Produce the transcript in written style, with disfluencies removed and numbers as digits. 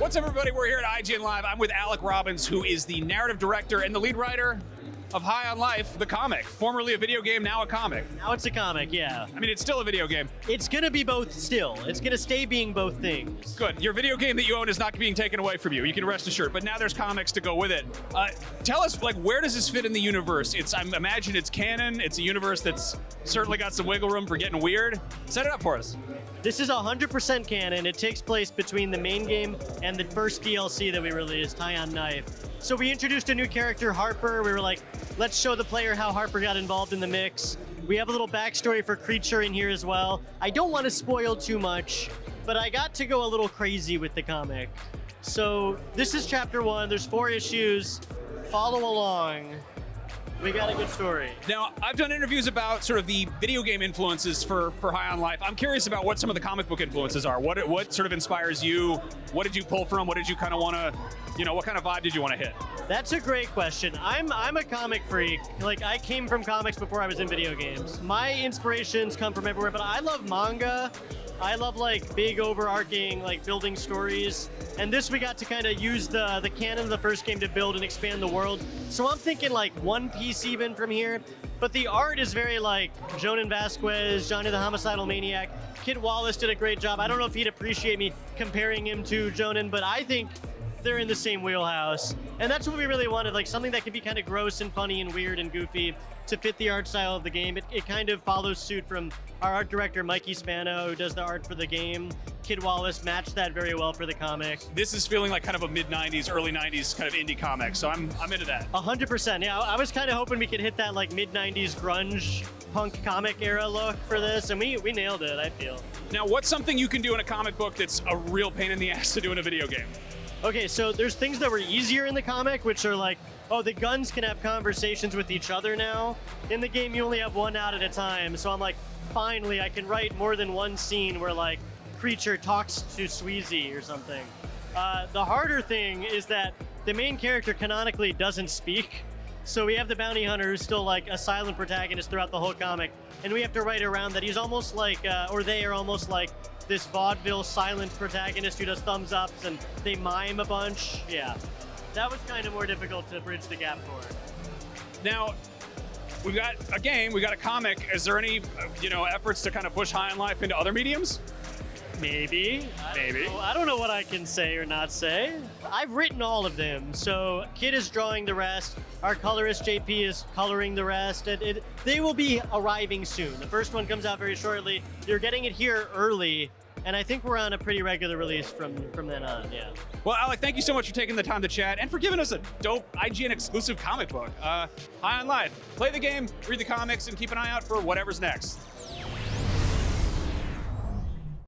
What's up, everybody? We're here at IGN Live. I'm with Alec Robbins, who is the narrative director and the lead writer of High on Life, the comic. Formerly a video game, now a comic. Now it's a comic, yeah. I mean, it's still a video game. It's gonna be both still. It's gonna stay being both things. Good. Your video game that you own is not being taken away from you. You can rest assured. But now there's comics to go with it. Tell us, like, where does this fit in the universe? I imagine it's canon. It's a universe that's certainly got some wiggle room for getting weird. Set it up for us. This is 100% canon. It takes place between the main game and the first DLC that we released, High on Knife. So we introduced a new character, Harper. We were like, let's show the player how Harper got involved in the mix. We have a little backstory for Creature in here as well. I don't want to spoil too much, but I got to go a little crazy with the comic. So this is chapter 1. There's 4 issues. Follow along. We got a good story. Now, I've done interviews about sort of the video game influences for High on Life. I'm curious about what some of the comic book influences are. What sort of inspires you? What did you pull from? What did you kind of want to, what kind of vibe did you want to hit? That's a great question. I'm a comic freak. Like, I came from comics before I was in video games. My inspirations come from everywhere, but I love manga. I love, like, big overarching, like, building stories. And this, we got to kind of use the canon of the first game to build and expand the world. So I'm thinking, like, One Piece even from here. But the art is very, like, Jonan Vasquez, Johnny the Homicidal Maniac. Kid Wallace did a great job. I don't know if he'd appreciate me comparing him to Jonan, but I think they're in the same wheelhouse. And that's what we really wanted, like, something that could be kind of gross and funny and weird and goofy to fit the art style of the game. It kind of follows suit from our art director, Mikey Spano, who does the art for the game. Kid Wallace matched that very well for the comic. This is feeling like kind of a mid-90s, early 90s kind of indie comic, so I'm into that. 100%, yeah. I was kind of hoping we could hit that, like, mid-90s grunge punk comic era look for this, and we nailed it, I feel. Now, what's something you can do in a comic book that's a real pain in the ass to do in a video game? Okay, so there's things that were easier in the comic, which are like, oh, the guns can have conversations with each other now. In the game, you only have one out at a time, so I'm like, finally, I can write more than one scene where, like, Creature talks to Sweezy or something. The harder thing is that the main character canonically doesn't speak, so we have the bounty hunter who's still, like, a silent protagonist throughout the whole comic, and we have to write around that. He's almost like, or they are almost like this vaudeville silent protagonist who does thumbs ups and they mime a bunch. Yeah, that was kind of more difficult to bridge the gap for. Now, we've got a game, we've got a comic. Is there any, efforts to kind of push High on Life into other mediums? Maybe. Maybe. I don't know what I can say or not say. I've written all of them, so Kid is drawing the rest. Our colorist JP is coloring the rest. They will be arriving soon. The first one comes out very shortly. You're getting it here early, and I think we're on a pretty regular release from then on, yeah. Well, Alec, thank you so much for taking the time to chat and for giving us a dope IGN exclusive comic book. High on Life. Play the game, read the comics, and keep an eye out for whatever's next.